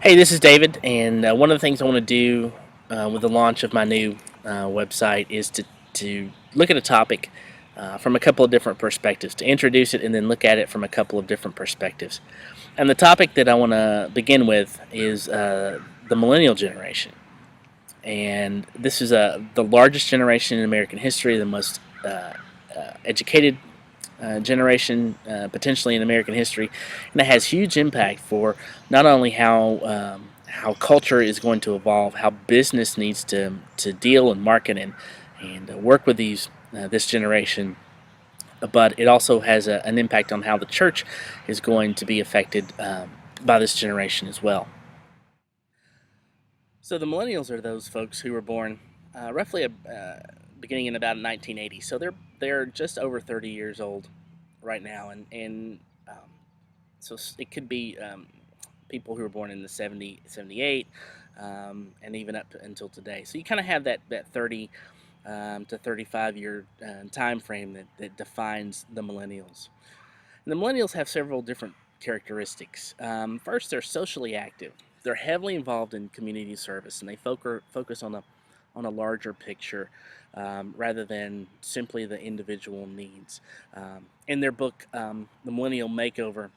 Hey, this is David, and one of the things I want to do with the launch of my new website is to look at a topic from a couple of different perspectives, to introduce it and then look at it from a couple of different perspectives. And the topic that I want to begin with is the millennial generation. And this is the largest generation in American history, the most educated generation potentially in American history, and it has huge impact for not only how culture is going to evolve, how business needs to deal and market and work with this generation, but it also has an impact on how the church is going to be affected by this generation as well. So the millennials are those folks who were born roughly beginning in about 1980. So they're just over 30 years old right now, and um, so it could be people who were born in the 70, 78, and even up until today. So you kind of have that 30 to 35 year time frame that defines the millennials. And the millennials have several different characteristics. First, they're socially active. They're heavily involved in community service, and they focus on a larger picture rather than simply the individual needs. In their book, The Millennial Makeover,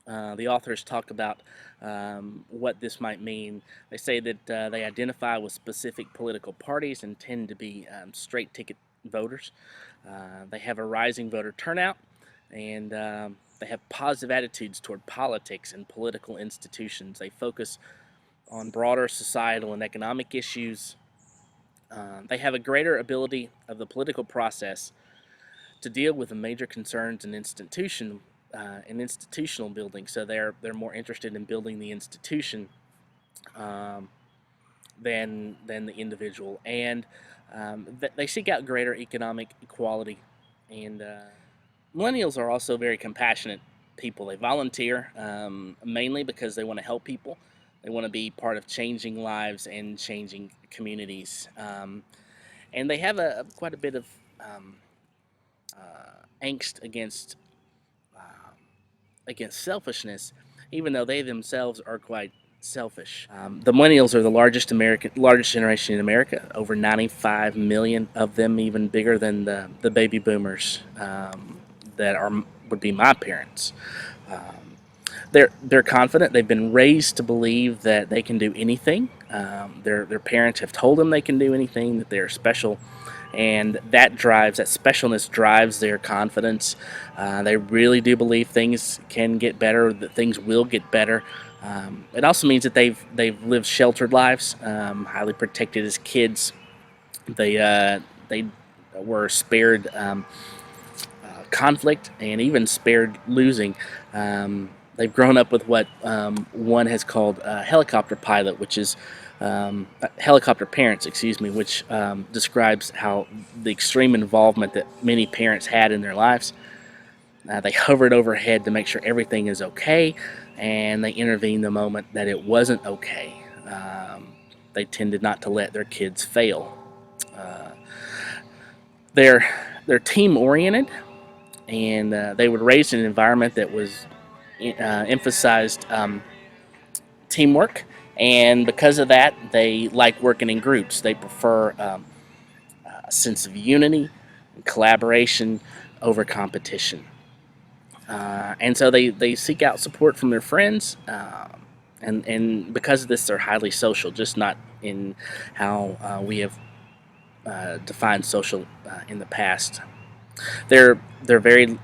the authors talk about what this might mean. They say that they identify with specific political parties and tend to be straight ticket voters. They have a rising voter turnout, and they have positive attitudes toward politics and political institutions. They focus on broader societal and economic issues. They have a greater ability of the political process to deal with the major concerns in institutional building. So they're more interested in building the institution um, than the individual, and they seek out greater economic equality. And millennials are also very compassionate people. They volunteer mainly because they want to help people. They want to be part of changing lives and changing communities. And they have quite a bit of angst against selfishness, even though they themselves are quite selfish. The millennials are the largest generation in America. Over 95 million of them, even bigger than the baby boomers that would be my parents. Um, they're confident. They've been raised to believe that they can do anything. Their parents have told them they can do anything. That they're special, and that specialness drives their confidence. They really do believe things can get better. That things will get better. It also means that they've lived sheltered lives, highly protected as kids. They were spared conflict and even spared losing. They've grown up with what one has called a helicopter pilot, which is helicopter parents, excuse me, which describes how the extreme involvement that many parents had in their lives. They hovered overhead to make sure everything is okay, and they intervened the moment that it wasn't okay. They tended not to let their kids fail. Uh, they're team oriented, and they were raised in an environment that was emphasized teamwork, and because of that, they like working in groups. They prefer a sense of unity and collaboration over competition. And so they seek out support from their friends, and because of this, they're highly social, just not in how we have defined social in the past. They're very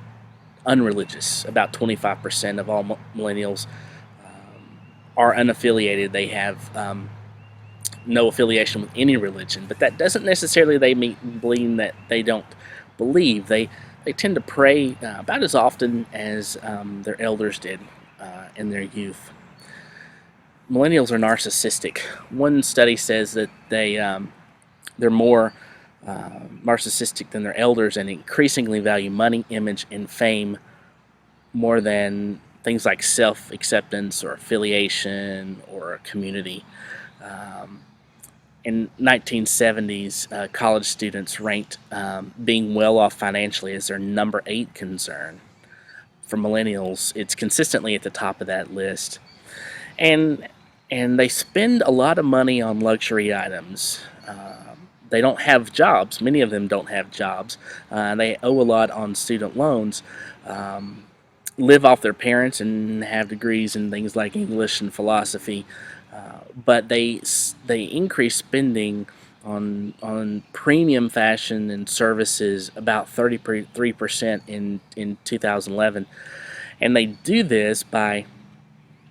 unreligious. About 25% of all millennials are unaffiliated. They have no affiliation with any religion, but that doesn't necessarily mean that they don't believe. They tend to pray about as often as their elders did in their youth. Millennials are narcissistic. One study says that they're more narcissistic than their elders and increasingly value money, image, and fame more than things like self acceptance or affiliation or community. Um, in 1970s, college students ranked being well off financially as their number 8 concern. For millennials, it's consistently at the top of that list. And and they spend a lot of money on luxury items. They don't have jobs. Many of them don't have jobs. They owe a lot on student loans, um, live off their parents, and have degrees in things like English and philosophy. But they increase spending on premium fashion and services about 33% in 2011, and they do this by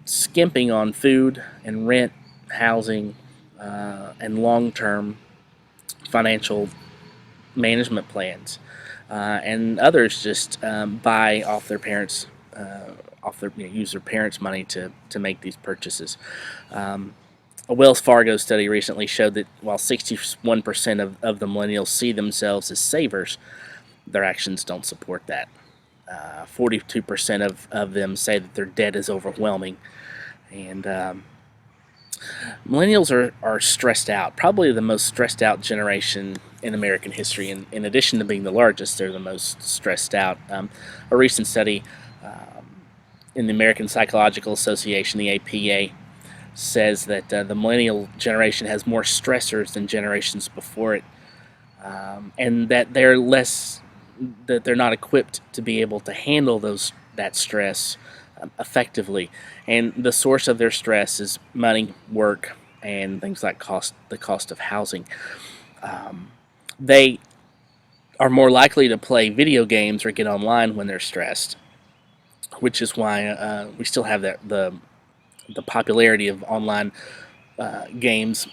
skimping on food and rent, housing, and long-term financial management plans. And others just buy off their parents, use their parents' money to make these purchases. A Wells Fargo study recently showed that while 61% of the millennials see themselves as savers, their actions don't support that. 42% of them say that their debt is overwhelming. And millennials are stressed out, probably the most stressed out generation in American history. And in addition to being the largest, they're the most stressed out. A recent study in the American Psychological Association, the APA, says that the millennial generation has more stressors than generations before it, and that they're not equipped to be able to handle that stress effectively. And the source of their stress is money, work, and things like the cost of housing. They are more likely to play video games or get online when they're stressed, which is why we still have the popularity of online games.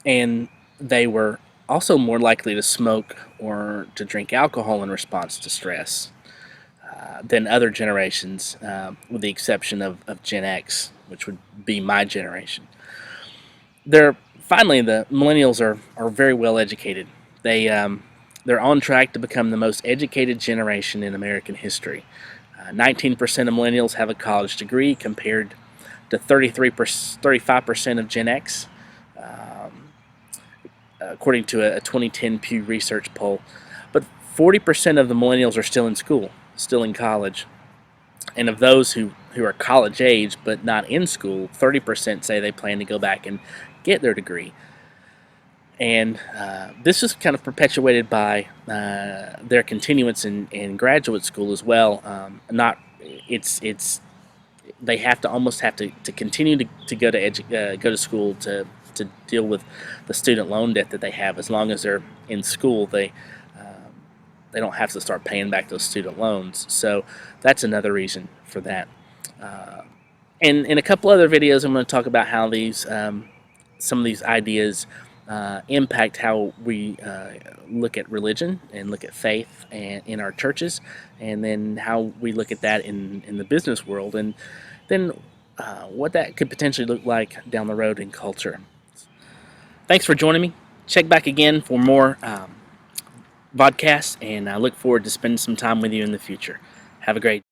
And they were also more likely to smoke or to drink alcohol in response to stress than other generations, with the exception of Gen X, which would be my generation. Finally, the millennials are very well educated. They're on track to become the most educated generation in American history. 19% of millennials have a college degree compared to 35% of Gen X, according to a 2010 Pew Research poll. But 40% of the millennials are still in school, still in college. And of those who are college age but not in school, 30% say they plan to go back and get their degree. And this is kind of perpetuated by their continuance in graduate school as well. They almost have to continue to go to school to deal with the student loan debt that they have. As long as they're in school, they don't have to start paying back those student loans. So that's another reason for that. And in a couple other videos, I'm going to talk about how some of these ideas impact how we look at religion and look at faith and in our churches, and then how we look at that in the business world, and then what that could potentially look like down the road in culture. Thanks for joining me. Check back again for more podcasts, and I look forward to spending some time with you in the future. Have a great